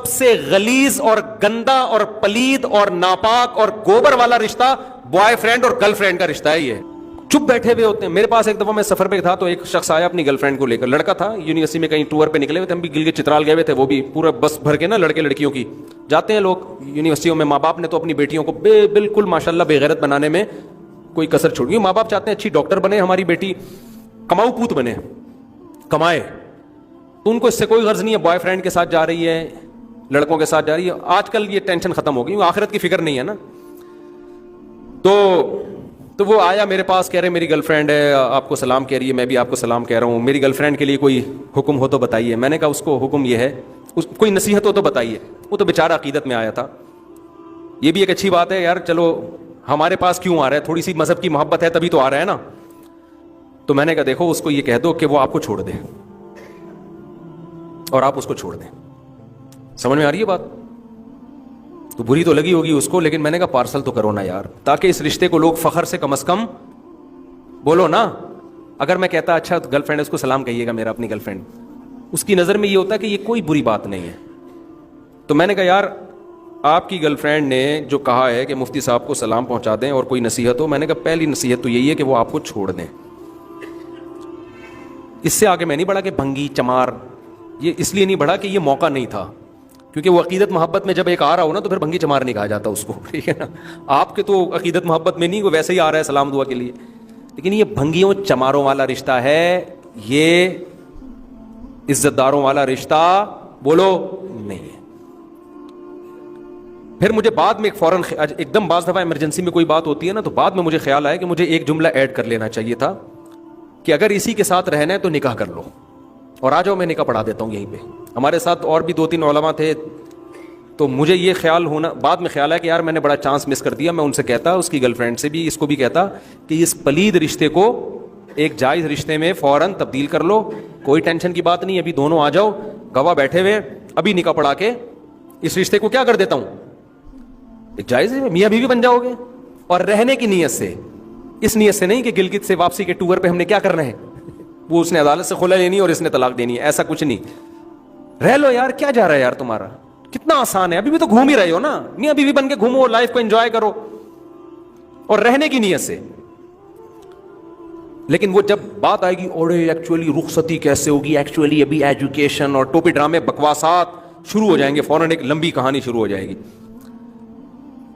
سے غلیظ اور گندا اور پلید اور ناپاک اور گوبر والا رشتہ بوائے فرینڈ اور گرل فرینڈ کا رشتہ ہے. یہ چپ بیٹھے ہوئے ہوتے ہیں. میرے پاس ایک دفعہ میں سفر پہ تھا تو ایک شخص آیا اپنی گرل فرینڈ کو لے کر, لڑکا تھا, یونیورسٹی میں کہیں ٹور پہ نکلے ہوئے تھے, ہم بھی گلگت چترال گئے ہوئے تھے, وہ بھی پورا بس بھر کے نا لڑکے لڑکیوں کی جاتے ہیں لوگ یونیورسٹیوں میں. ماں باپ نے تو اپنی بیٹیوں کو بالکل ماشاءاللہ بے غیرت بنانے میں کوئی کسر چھوڑی. ماں باپ چاہتے ہیں اچھی ڈاکٹر بنے ہماری بیٹی, کماؤ پوت بنے, کمائے, تو ان کو اس سے کوئی غرض نہیں ہے بوائے فرینڈ کے ساتھ جا رہی ہے, لڑکوں کے ساتھ جا رہی ہے. آج کل یہ ٹینشن ختم ہو گئی, آخرت کی فکر نہیں ہے نا. تو وہ آیا میرے پاس, کہہ رہے میری گرل فرینڈ ہے, آپ کو سلام کہہ رہی ہے, میں بھی آپ کو سلام کہہ رہا ہوں, میری گرل فرینڈ کے لیے کوئی حکم ہو تو بتائیے. میں نے کہا اس کو حکم یہ ہے, کوئی نصیحت ہو تو بتائیے. وہ تو بیچارہ عقیدت میں آیا تھا. یہ بھی ایک اچھی بات ہے یار, چلو ہمارے پاس کیوں آ رہا ہے, تھوڑی سی مذہب کی محبت ہے تبھی تو آ رہا ہے نا. تو میں نے کہا دیکھو اس کو یہ کہہ دو کہ وہ آپ کو چھوڑ دے اور آپ اس کو چھوڑ دیں. سمجھ میں آ رہی ہے بات؟ تو بری تو لگی ہوگی اس کو, لیکن میں نے کہا پارسل تو کرو نا یار, تاکہ اس رشتے کو لوگ فخر سے کم از کم بولو نا. اگر میں کہتا اچھا گرل فرینڈ اس کو سلام کہیے گا میرا, اپنی گرل فرینڈ, اس کی نظر میں یہ ہوتا ہے کہ یہ کوئی بری بات نہیں ہے. تو میں نے کہا یار آپ کی گرل فرینڈ نے جو کہا ہے کہ مفتی صاحب کو سلام پہنچا دیں اور کوئی نصیحت ہو, میں نے کہا پہلی نصیحت تو یہی ہے کہ وہ آپ کو چھوڑ دیں. اس سے آگے میں نہیں بڑھا کہ بھنگی چمار, یہ اس لیے نہیں بڑھا کہ یہ موقع نہیں تھا, کیونکہ وہ عقیدت محبت میں جب ایک آ رہا ہو نا تو پھر بھنگی چمار نہیں کہا جاتا اس کو, ٹھیک ہے نا. آپ کے تو عقیدت محبت میں نہیں, وہ ویسے ہی آ رہا ہے سلام دعا کے لیے, لیکن یہ بھنگیوں چماروں والا رشتہ ہے, یہ عزت داروں والا رشتہ بولو نہیں ہے. پھر مجھے بعد میں فوراً ایک دم بعض دفعہ ایمرجنسی میں کوئی بات ہوتی ہے نا, تو بعد میں مجھے خیال آیا کہ مجھے ایک جملہ ایڈ کر لینا چاہیے تھا کہ اگر اسی کے ساتھ رہنا ہے تو نکاح کر لو اور آ جاؤ, میں نکاح پڑھا دیتا ہوں یہیں پہ. ہمارے ساتھ اور بھی 2-3 علماء تھے, تو مجھے یہ خیال ہونا بعد میں خیال ہے کہ یار میں نے بڑا چانس مس کر دیا. میں ان سے کہتا, اس کی گرل فرینڈ سے بھی, اس کو بھی کہتا کہ اس پلید رشتے کو ایک جائز رشتے میں فوراً تبدیل کر لو, کوئی ٹینشن کی بات نہیں, ابھی دونوں آ جاؤ, گواہ بیٹھے ہوئے, ابھی نکاح پڑھا کے اس رشتے کو کیا کر دیتا ہوں, ایک جائز میاں بیوی بن جاؤ گے. اور رہنے کی نیت سے, اس نیت سے نہیں کہ گلگت سے واپسی کے ٹور پہ ہم نے کیا کرنا ہے, وہ اس نے عدالت سے خلا لینی اور اس نے طلاق دینی ہے, ایسا کچھ نہیں. رہ لو یار, کیا جا رہا ہے یار تمہارا, کتنا آسان ہے, ابھی بھی تو گھوم ہی رہے ہو نا, میاں بیوی بن کے گھومو, لائف کو انجوائے کرو اور رہنے کی نیت سے. لیکن وہ جب بات آئے گی اوڑے ایکچولی رخصتی کیسے ہوگی, ایکچولی ابھی ایجوکیشن اور ٹوپی ڈرامے بکواسات شروع ہو جائیں گے, فوراً ایک لمبی کہانی شروع ہو جائے گی.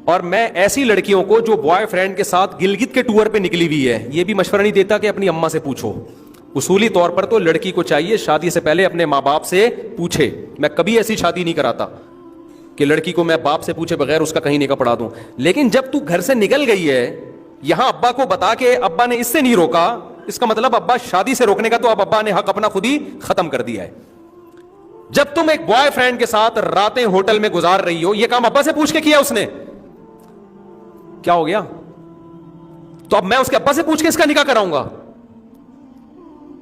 اور میں ایسی لڑکیوں کو جو بوائے فرینڈ کے ساتھ گلگت کے ٹور پہ نکلی ہوئی ہے, یہ بھی مشورہ نہیں دیتا کہ اپنی اماں سے پوچھو. اصولی طور پر تو لڑکی کو چاہیے شادی سے پہلے اپنے ماں باپ سے پوچھے. میں کبھی ایسی شادی نہیں کراتا کہ لڑکی کو میں باپ سے پوچھے بغیر اس کا کہیں نکاح پڑھا دوں. لیکن جب تو گھر سے نکل گئی ہے, یہاں ابا کو بتا کے ابا نے اس سے نہیں روکا, اس کا مطلب ابا شادی سے روکنے کا تو اب ابا نے حق اپنا خود ہی ختم کر دیا ہے. جب تم ایک بوائے فرینڈ کے ساتھ راتیں ہوٹل میں گزار رہی ہو, یہ کام ابا سے پوچھ کے کیا اس نے, کیا ہو گیا؟ تو اب میں اس کے ابا سے پوچھ کے اس کا نکاح کراؤں گا؟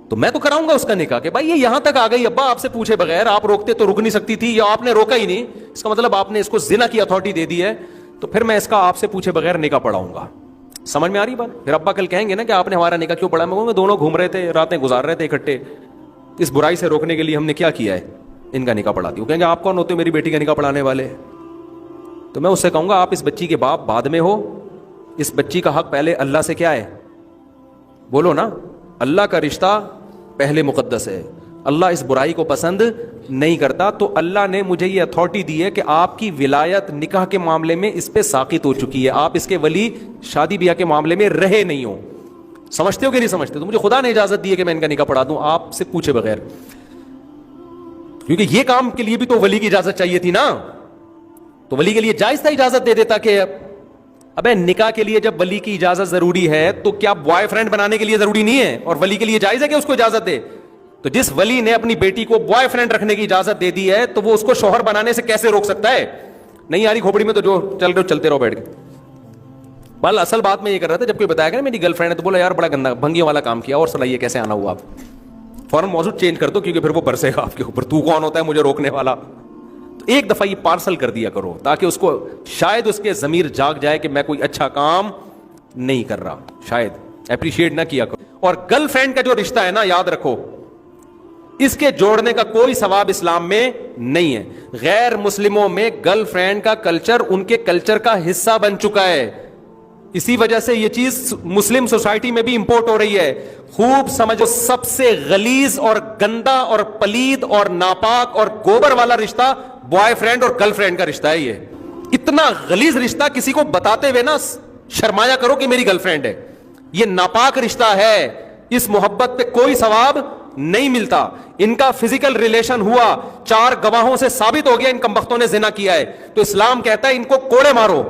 تو میں تو کراؤں گا اس کا نکاح کہ بھائی یہ یہاں تک آ گئی, ابا آپ سے پوچھے بغیر, آپ روکتے تو رک نہیں سکتی تھی, یا آپ نے روکا ہی نہیں, اس کا مطلب آپ نے اس کو زنا کی اتھارٹی دے دی ہے, تو پھر میں اس کا آپ سے پوچھے بغیر نکاح پڑھاؤں گا. سمجھ میں آ رہی بات؟ پھر ابا کل کہیں گے نا کہ آپ نے ہمارا نکاح کیوں پڑھا, میں کہوں گا دونوں گھوم رہے تھے, راتیں گزار رہے تھے اکٹھے, اس برائی سے روکنے کے لیے ہم نے کیا کیا ہے, ان کا نکاح پڑھا دیا. کہیں گے آپ کون ہوتے میری بیٹی کا نکاح پڑھانے والے؟ تو میں اس سے کہوں گا آپ اس بچی کے باپ بعد میں ہو, اس بچی کا حق پہلے اللہ سے کیا ہے, بولو نا, اللہ کا رشتہ پہلے مقدس ہے, اللہ اس برائی کو پسند نہیں کرتا. تو اللہ نے مجھے یہ اتھارٹی دی ہے کہ آپ کی ولایت نکاح کے معاملے میں اس پہ ساقط ہو چکی ہے, آپ اس کے ولی شادی بیاہ کے معاملے میں رہے نہیں ہو. سمجھتے ہو کہ نہیں سمجھتے؟ تو مجھے خدا نے اجازت دی ہے کہ میں ان کا نکاح پڑھا دوں آپ سے پوچھے بغیر, کیونکہ یہ کام کے لیے بھی تو ولی کی اجازت چاہیے تھی نا. تو ولی کے لیے جائز تھا, اجازت دے دیتا کہ ابے نکاح کے لیے جب ولی کی اجازت ضروری ہے تو کیا بوائے فرینڈ بنانے کے لیے ضروری نہیں ہے, اور ولی کے لیے جائز ہے کہ اس کو اجازت دے؟ تو جس ولی نے اپنی بیٹی کو بوائے فرینڈ رکھنے کی اجازت دے دی ہے تو وہ اس کو شوہر بنانے سے کیسے روک سکتا ہے؟ نہیں آ رہی کھوپڑی میں تو جو چل رہے ہو چلتے رہو بیٹھ کے. بل اصل بات میں یہ کر رہا تھا, جب کوئی بتایا کہ میری گرل فرینڈ ہے تو بولا یار بڑا گندا بھنگیوں والا کام کیا, اور صلاحیے کیسے آنا ہوا. آپ فوراً موضوع چینج کر دو, کیونکہ پھر وہ برسے گا آپ کے اوپر, تو کون ہوتا ہے مجھے روکنے والا. تو ایک دفعہ یہ پارسل کر دیا کرو تاکہ اس کو شاید اس کے ضمیر جاگ جائے کہ میں کوئی اچھا کام نہیں کر رہا, شاید اپریشیٹ نہ کیا کرو. اور گرل فرینڈ کا جو رشتہ ہے نا, یاد رکھو اس کے جوڑنے کا کوئی ثواب اسلام میں نہیں ہے. غیر مسلموں میں گرل فرینڈ کا کلچر ان کے کلچر کا حصہ بن چکا ہے. اسی وجہ سے یہ چیز مسلم سوسائٹی میں بھی امپورٹ ہو رہی ہے. خوب سمجھو, سب سے غلیظ اور گندا اور پلید اور ناپاک اور گوبر والا رشتہ بوائے فرینڈ اور گرل فرینڈ کا رشتہ ہے. یہ اتنا غلیظ رشتہ, کسی کو بتاتے ہوئے نا شرمایا کرو کہ میری گرل فرینڈ ہے. یہ ناپاک رشتہ ہے, اس محبت پہ کوئی ثواب نہیں ملتا. ان کا فزیکل ریلیشن ہوا, 4 گواہوں سے ثابت ہو گیا ان کمبختوں نے زنا کیا ہے, تو اسلام کہتا ہے ان کو کوڑے مارو.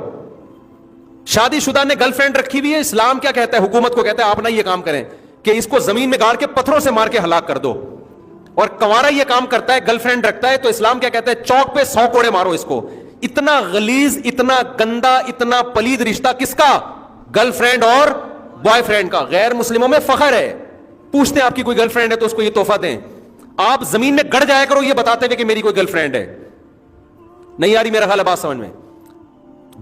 شادی شدہ نے گرل فرینڈ رکھی ہوئی ہے, اسلام کیا کہتا ہے, حکومت کو کہتا ہے آپ نہ یہ کام کریں کہ اس کو زمین میں گاڑ کے پتھروں سے مار کے ہلاک کر دو. اور کنوارا یہ کام کرتا ہے, گرل فرینڈ رکھتا ہے, تو اسلام کیا کہتا ہے, چوک پہ 100 کوڑے مارو اس کو. اتنا غلیظ, اتنا گندا, اتنا پلید رشتہ کس کا؟ گرل فرینڈ اور بوائے فرینڈ کا. غیر مسلموں میں فخر ہے, پوچھتے ہیں آپ کی کوئی گرل فرینڈ ہے تو اس کو یہ تحفہ دیں. آپ زمین میں گڑ جایا کرو یہ بتاتے ہوئے کہ میری کوئی گرل فرینڈ ہے. نہیں آ رہی میرا خیال ہے بات سمجھ میں؟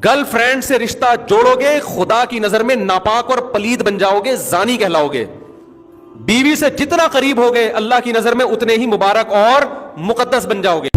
گرل فرینڈ سے رشتہ جوڑو گے, خدا کی نظر میں ناپاک اور پلید بن جاؤ گے, زانی کہلاؤ گے. بیوی سے جتنا قریب ہوگے اللہ کی نظر میں اتنے ہی مبارک اور مقدس بن جاؤ گے.